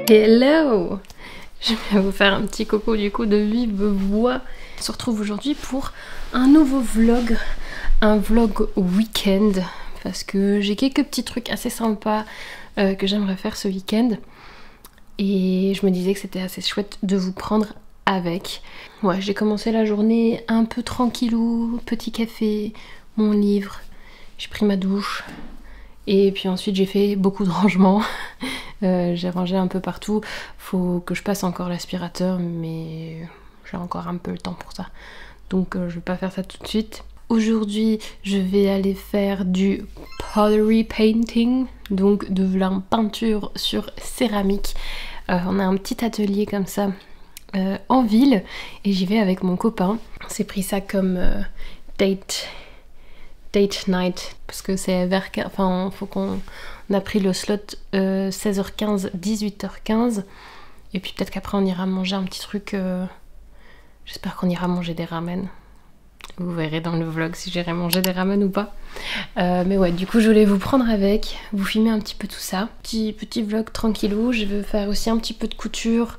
Hello! Je vais vous faire un petit coco du coup de vive voix. On se retrouve aujourd'hui pour un nouveau vlog, un vlog week-end, parce que j'ai quelques petits trucs assez sympas que j'aimerais faire ce week-end. Et je me disais que c'était assez chouette de vous prendre avec. Ouais, j'ai commencé la journée un peu tranquillou, petit café, mon livre, j'ai pris ma douche. Et puis ensuite j'ai fait beaucoup de rangements, j'ai rangé un peu partout, faut que je passe encore l'aspirateur mais j'ai encore un peu le temps pour ça, donc je vais pas faire ça tout de suite. Aujourd'hui je vais aller faire du pottery painting, donc de la peinture sur céramique. On a un petit atelier comme ça en ville et j'y vais avec mon copain. On s'est pris ça comme date night parce que c'est vers... Enfin, faut qu'on a pris le slot 16h15, 18h15 et puis peut-être qu'après on ira manger un petit truc. J'espère qu'on ira manger des ramen. Vous verrez dans le vlog si j'irai manger des ramen ou pas. Mais ouais, du coup je voulais vous prendre avec, vous filmer un petit peu tout ça. Petit vlog tranquillou. Je vais faire aussi un petit peu de couture.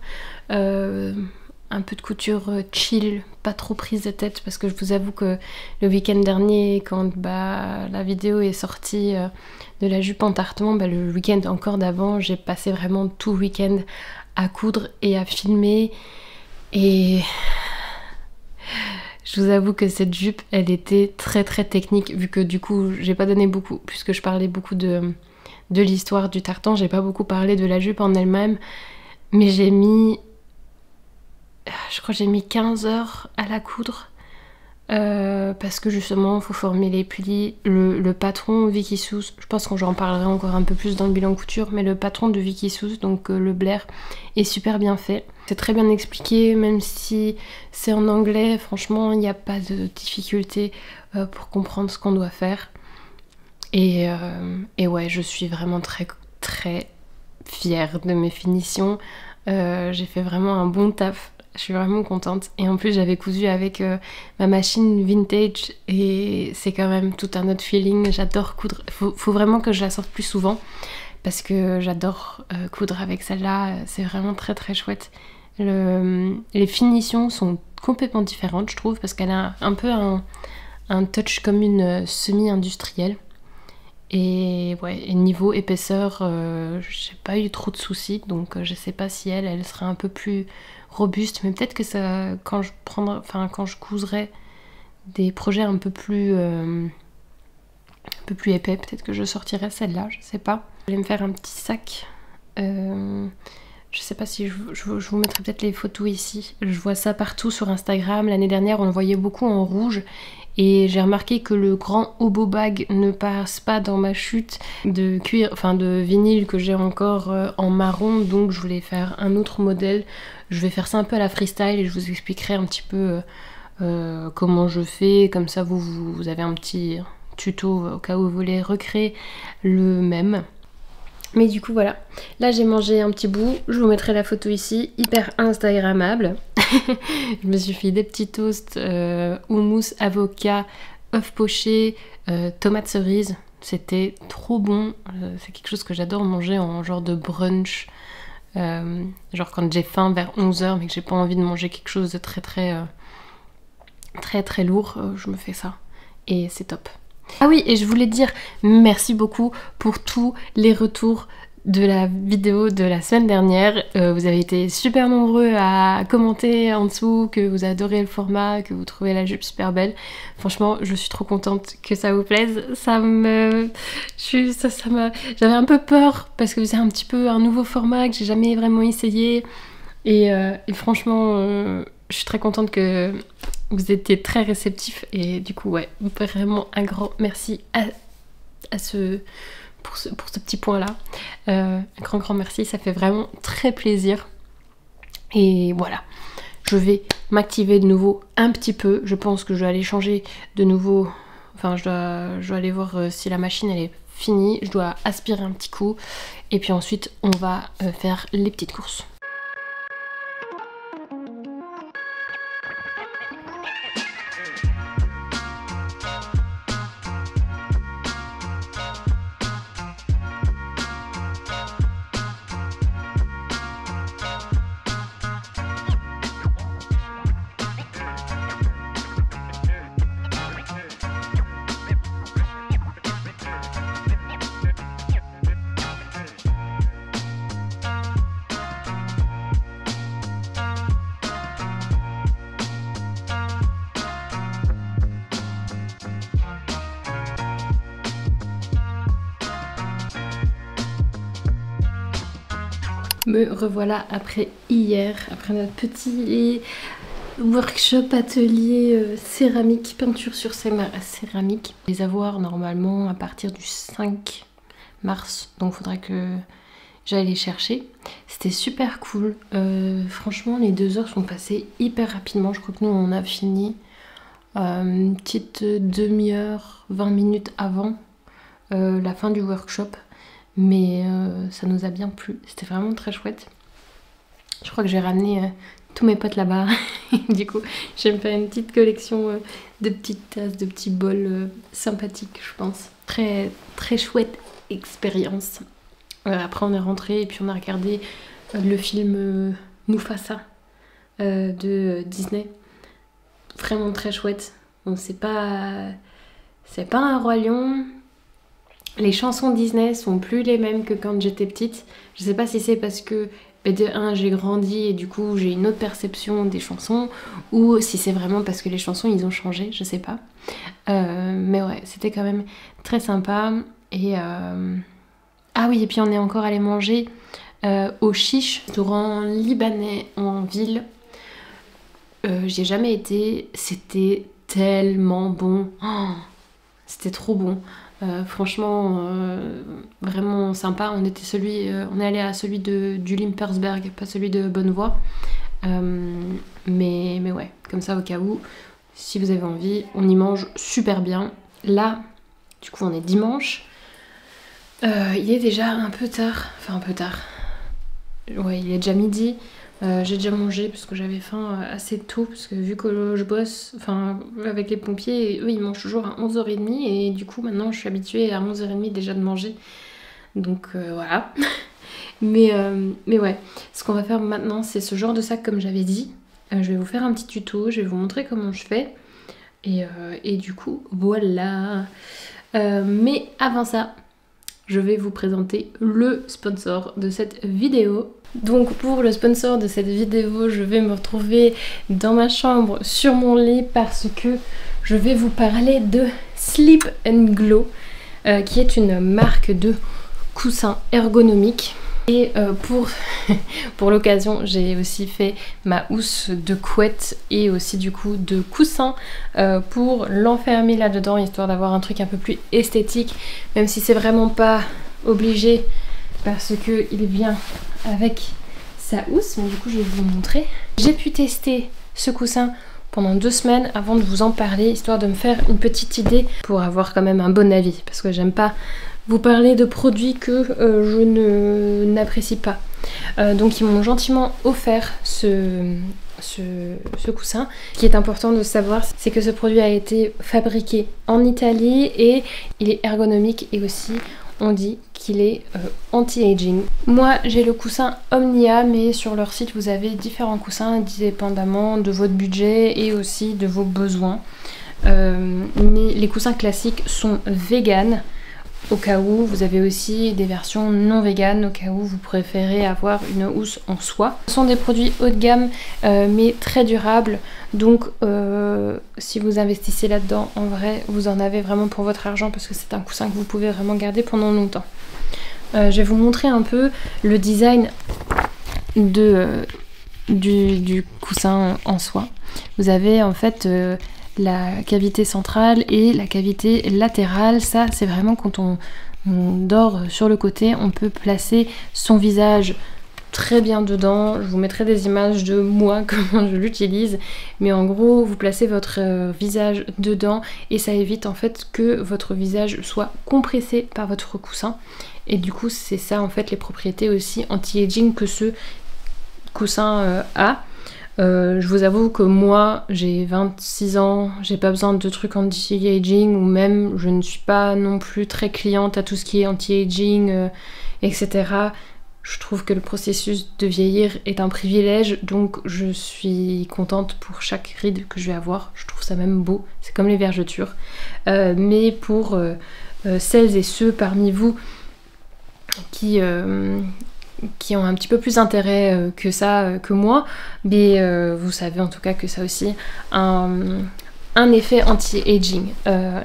Un peu de couture chill, pas trop prise de tête, parce que je vous avoue que le week-end dernier, quand la vidéo est sortie de la jupe en tartan, le week-end encore d'avant, j'ai passé vraiment tout le week-end à coudre et à filmer. Et je vous avoue que cette jupe, elle était très technique, vu que du coup, j'ai pas donné beaucoup, puisque je parlais beaucoup de l'histoire du tartan, j'ai pas beaucoup parlé de la jupe en elle-même, mais j'ai mis... Je crois que j'ai mis 15 heures à la coudre parce que justement il faut former les plis. Le patron Vicky Sous, je pense que j'en parlerai encore un peu plus dans le bilan couture, mais le patron de Vicky Sous, donc le Blair, est super bien fait. C'est très bien expliqué, même si c'est en anglais, franchement il n'y a pas de difficulté pour comprendre ce qu'on doit faire. Et ouais, je suis vraiment très fière de mes finitions. J'ai fait vraiment un bon taf. Je suis vraiment contente. Et en plus j'avais cousu avec ma machine vintage et c'est quand même tout un autre feeling. J'adore coudre. Faut vraiment que je la sorte plus souvent parce que j'adore coudre avec celle-là. C'est vraiment très chouette. Les finitions sont complètement différentes je trouve parce qu'elle a un peu un touch comme une semi-industrielle. Et ouais, et niveau épaisseur, j'ai pas eu trop de soucis, donc je sais pas si elle sera un peu plus robuste, mais peut-être que ça, quand je couserai des projets un peu plus épais, peut-être que je sortirai celle-là, je sais pas. Je vais me faire un petit sac. Je sais pas si je vous mettrai peut-être les photos ici. Je vois ça partout sur Instagram. L'année dernière, on le voyait beaucoup en rouge. Et j'ai remarqué que le grand hobo bag ne passe pas dans ma chute de cuir, enfin de vinyle que j'ai encore en marron. Donc je voulais faire un autre modèle. Je vais faire ça un peu à la freestyle et je vous expliquerai un petit peu comment je fais. Comme ça vous avez un petit tuto au cas où vous voulez recréer le même. Mais du coup voilà, là j'ai mangé un petit bout, je vous mettrai la photo ici, hyper instagrammable. Je me suis fait des petits toasts, houmous, avocat, œufs pochés, tomates cerises. C'était trop bon, c'est quelque chose que j'adore manger en genre de brunch. Genre quand j'ai faim vers 11h mais que j'ai pas envie de manger quelque chose de très lourd, je me fais ça. Et c'est top. Ah oui, et je voulais dire merci beaucoup pour tous les retours de la vidéo de la semaine dernière. Vous avez été super nombreux à commenter en dessous que vous adorez le format, que vous trouvez la jupe super belle. Franchement, je suis trop contente que ça vous plaise. J'avais un peu peur parce que c'est un petit peu un nouveau format que j'ai jamais vraiment essayé. Et franchement, je suis très contente que vous étiez très réceptifs et du coup ouais, vraiment un grand merci pour ce petit point là. Un grand merci, ça fait vraiment très plaisir. Et voilà, je vais m'activer de nouveau un petit peu. Je pense que je vais aller changer de nouveau. Enfin je dois aller voir si la machine elle est finie. Je dois aspirer un petit coup et puis ensuite on va faire les petites courses. Me revoilà après hier, après notre petit workshop atelier céramique, peinture sur céramique. Les avoir normalement à partir du 5 mars, donc faudra que j'aille les chercher. C'était super cool, franchement les 2 heures sont passées hyper rapidement. Je crois que nous on a fini une petite demi-heure, 20 minutes avant la fin du workshop. Mais ça nous a bien plu, c'était vraiment très chouette. Je crois que j'ai ramené tous mes potes là-bas. Du coup, je vais me faire une petite collection de petites tasses, de petits bols sympathiques, je pense. Très, très chouette expérience. Après, on est rentré et puis on a regardé le film Mufasa de Disney. Vraiment très chouette. Bon, c'est pas un roi lion. Les chansons Disney sont plus les mêmes que quand j'étais petite. Je sais pas si c'est parce que de 1 j'ai grandi et du coup j'ai une autre perception des chansons, ou si c'est vraiment parce que les chansons ils ont changé, je sais pas. Mais ouais, c'était quand même très sympa. Et ah oui, et puis on est encore allé manger au Chiche, restaurant libanais en ville. J'y ai jamais été, c'était tellement bon. Oh, c'était trop bon. Franchement, vraiment sympa. On est allé à celui du Limpersberg, pas celui de Bonnevoie. Mais ouais, comme ça au cas où, si vous avez envie, on y mange super bien. Là, du coup, on est dimanche. Il est déjà un peu tard. Enfin, un peu tard. Ouais, il est déjà midi. J'ai déjà mangé parce que j'avais faim assez tôt, parce que vu que je bosse avec les pompiers, eux ils mangent toujours à 11h30 et du coup maintenant je suis habituée à 11h30 déjà de manger, donc voilà. mais ouais, ce qu'on va faire maintenant c'est ce genre de sac comme j'avais dit. Je vais vous faire un petit tuto, je vais vous montrer comment je fais et du coup voilà. Mais avant ça, je vais vous présenter le sponsor de cette vidéo. Donc pour le sponsor de cette vidéo, je vais me retrouver dans ma chambre sur mon lit parce que je vais vous parler de Sleep & Glow, qui est une marque de coussins ergonomiques. Et pour l'occasion, j'ai aussi fait ma housse de couette et aussi du coup de coussin pour l'enfermer là-dedans, histoire d'avoir un truc un peu plus esthétique, même si c'est vraiment pas obligé parce qu'il vient avec sa housse. Mais du coup, je vais vous montrer. J'ai pu tester ce coussin pendant 2 semaines avant de vous en parler, histoire de me faire une petite idée pour avoir quand même un bon avis, parce que j'aime pas vous parler de produits que je n'apprécie pas. Donc ils m'ont gentiment offert ce coussin. Ce qui est important de savoir, c'est que ce produit a été fabriqué en Italie et il est ergonomique, et aussi on dit qu'il est anti-aging. Moi j'ai le coussin Omnia, mais sur leur site vous avez différents coussins dépendamment de votre budget et aussi de vos besoins. Mais les coussins classiques sont vegan. Au cas où, vous avez aussi des versions non véganes, au cas où vous préférez avoir une housse en soie. Ce sont des produits haut de gamme, mais très durables. Donc, si vous investissez là-dedans, en vrai, vous en avez vraiment pour votre argent, parce que c'est un coussin que vous pouvez vraiment garder pendant longtemps. Je vais vous montrer un peu le design du coussin en soie. Vous avez en fait la cavité centrale et la cavité latérale. Ça c'est vraiment quand on dort sur le côté, on peut placer son visage très bien dedans. Je vous mettrai des images de moi, comment je l'utilise, mais en gros vous placez votre visage dedans et ça évite en fait que votre visage soit compressé par votre coussin, et du coup c'est ça en fait les propriétés aussi anti-aging que ce coussin a. Je vous avoue que moi j'ai 26 ans, j'ai pas besoin de trucs anti-aging, ou même je ne suis pas non plus très cliente à tout ce qui est anti-aging, etc. Je trouve que le processus de vieillir est un privilège, donc je suis contente pour chaque ride que je vais avoir. Je trouve ça même beau, c'est comme les vergetures. Mais pour celles et ceux parmi vous qui ont un petit peu plus intérêt que ça, que moi, mais vous savez en tout cas que ça a aussi un effet anti-aging,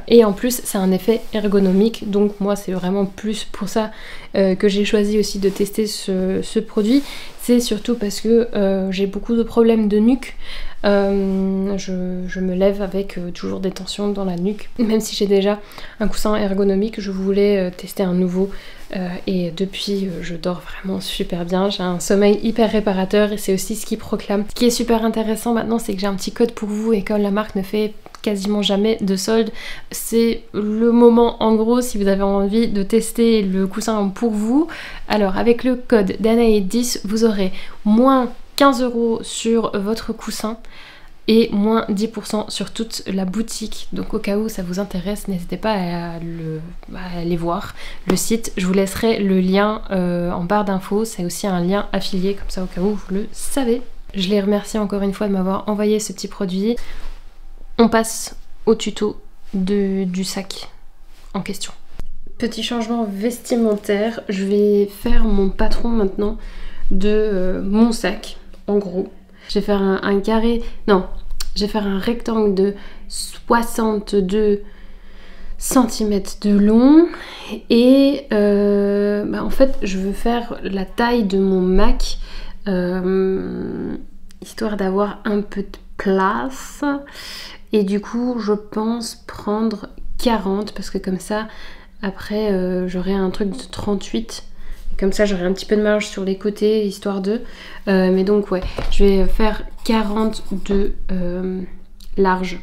et en plus c'est un effet ergonomique, donc moi c'est vraiment plus pour ça que j'ai choisi aussi de tester ce produit, c'est surtout parce que j'ai beaucoup de problèmes de nuque. Je me lève avec toujours des tensions dans la nuque. Même si j'ai déjà un coussin ergonomique, je voulais tester un nouveau. Et depuis, je dors vraiment super bien. J'ai un sommeil hyper réparateur et c'est aussi ce qui proclame. Ce qui est super intéressant maintenant, c'est que j'ai un petit code pour vous et comme la marque ne fait quasiment jamais de solde, c'est le moment en gros si vous avez envie de tester le coussin pour vous. Alors avec le code Danae10, vous aurez moins 15 € sur votre coussin et moins 10% sur toute la boutique. Donc au cas où ça vous intéresse, n'hésitez pas à aller voir le site. Je vous laisserai le lien en barre d'infos. C'est aussi un lien affilié, comme ça au cas où vous le savez. Je les remercie encore une fois de m'avoir envoyé ce petit produit. On passe au tuto du sac en question. Petit changement vestimentaire. Je vais faire mon patron maintenant de mon sac. En gros, je vais faire un carré, non, je vais faire un rectangle de 62 cm de long et en fait je veux faire la taille de mon Mac histoire d'avoir un peu de place et du coup je pense prendre 40 parce que comme ça après j'aurai un truc de 38. Comme ça j'aurai un petit peu de marge sur les côtés histoire de mais donc ouais je vais faire 40 de large.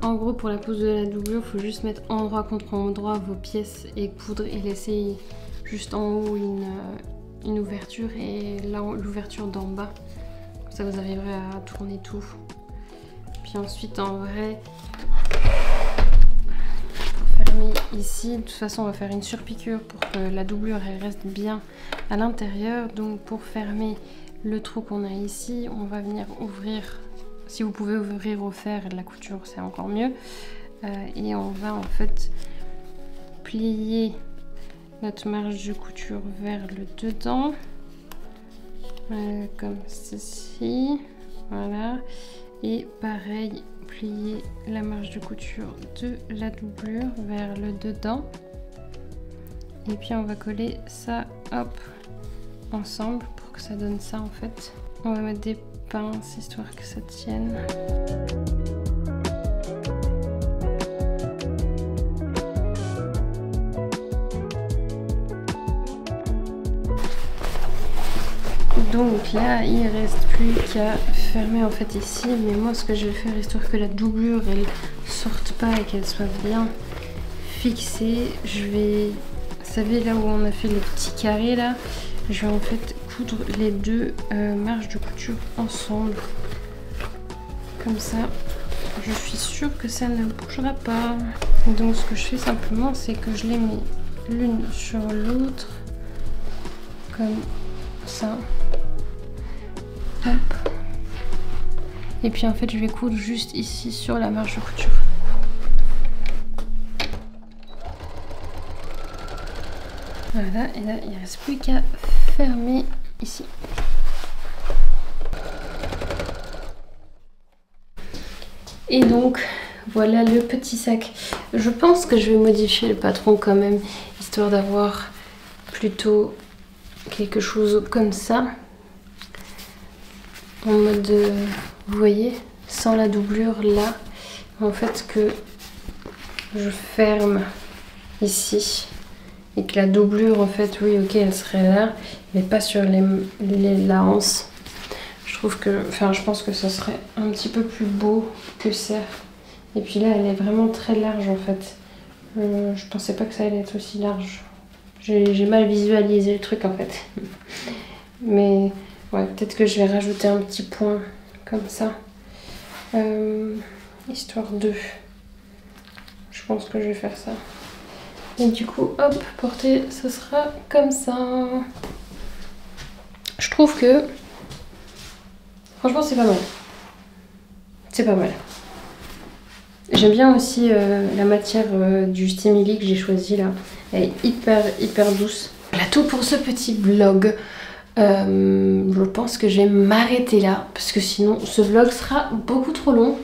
En gros pour la pose de la doublure, il faut juste mettre endroit contre endroit vos pièces et coudre et laisser juste en haut une ouverture et là l'ouverture d'en bas. Comme ça vous arriverez à tourner tout. Puis ensuite en vrai, pour fermer ici, de toute façon on va faire une surpiqûre pour que la doublure elle reste bien à l'intérieur. Donc pour fermer le trou qu'on a ici, on va venir ouvrir. Si vous pouvez ouvrir au fer et de la couture, c'est encore mieux. Et on va en fait plier notre marge de couture vers le dedans. Comme ceci. Voilà. Et pareil, plier la marge de couture de la doublure vers le dedans. Et puis on va coller ça, hop, ensemble pour que ça donne ça en fait. On va mettre des pince histoire que ça tienne. Donc là il reste plus qu'à fermer en fait ici, mais moi ce que je vais faire histoire que la doublure elle sorte pas et qu'elle soit bien fixée, je vais, vous savez là où on a fait les petits carrés là, je vais en fait coudre les deux marges de couture ensemble. Comme ça, je suis sûre que ça ne bougera pas. Donc ce que je fais simplement, c'est que je les mets l'une sur l'autre. Comme ça. Hop. Et puis en fait, je vais coudre juste ici sur la marge de couture. Voilà, et là, il ne reste plus qu'à fermer ici. Et donc voilà le petit sac. Je pense que je vais modifier le patron quand même, histoire d'avoir plutôt quelque chose comme ça. En mode, vous voyez, sans la doublure là. En fait que je ferme ici. Et que la doublure, en fait, oui, ok, elle serait là, mais pas sur la anse. Je trouve que, enfin, je pense que ça serait un petit peu plus beau que ça. Et puis là, elle est vraiment très large, en fait. Je pensais pas que ça allait être aussi large. J'ai mal visualisé le truc, en fait. Mais, ouais, peut-être que je vais rajouter un petit point comme ça. Histoire de... Je pense que je vais faire ça. Et du coup, hop, porter, ce sera comme ça. Je trouve que... Franchement, c'est pas mal. C'est pas mal. J'aime bien aussi la matière du Stimili que j'ai choisi là. Elle est hyper douce. Voilà tout pour ce petit vlog. Je pense que je vais m'arrêter là. Parce que sinon, ce vlog sera beaucoup trop long.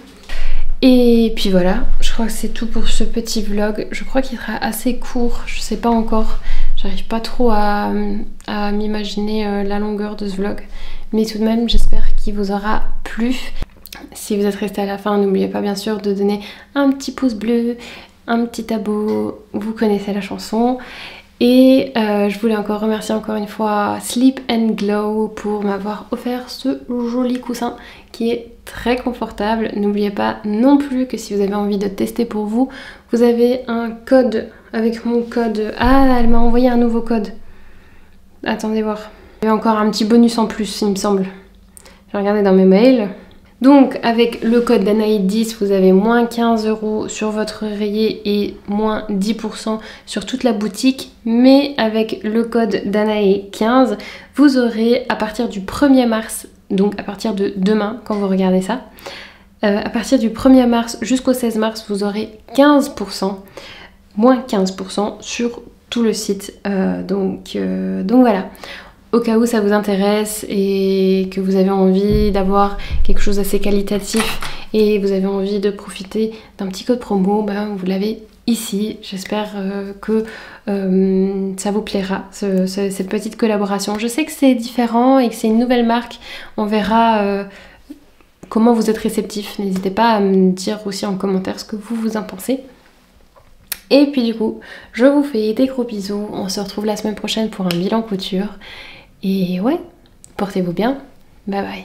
Et puis voilà, je crois que c'est tout pour ce petit vlog. Je crois qu'il sera assez court, je sais pas encore. J'arrive pas trop à m'imaginer la longueur de ce vlog. Mais tout de même, j'espère qu'il vous aura plu. Si vous êtes resté à la fin, n'oubliez pas bien sûr de donner un petit pouce bleu, un petit abo, vous connaissez la chanson. Et je voulais encore remercier encore une fois Sleep and Glow pour m'avoir offert ce joli coussin qui est très confortable. N'oubliez pas non plus que si vous avez envie de tester pour vous, vous avez un code avec mon code. Ah, elle m'a envoyé un nouveau code. Attendez voir. Il y a encore un petit bonus en plus, il me semble. Je vais regarder dans mes mails. Donc avec le code Danae10, vous avez moins 15 € sur votre oreiller et moins 10% sur toute la boutique. Mais avec le code Danae15, vous aurez à partir du 1er mars, donc à partir de demain quand vous regardez ça, à partir du 1er mars jusqu'au 16 mars, vous aurez 15%, moins 15% sur tout le site. Donc voilà. Au cas où ça vous intéresse et que vous avez envie d'avoir quelque chose d'assez qualitatif et vous avez envie de profiter d'un petit code promo, ben vous l'avez ici. J'espère que ça vous plaira, cette petite collaboration. Je sais que c'est différent et que c'est une nouvelle marque. On verra comment vous êtes réceptifs. N'hésitez pas à me dire aussi en commentaire ce que vous en pensez. Et puis du coup, je vous fais des gros bisous. On se retrouve la semaine prochaine pour un bilan couture. Et ouais, portez-vous bien. Bye bye.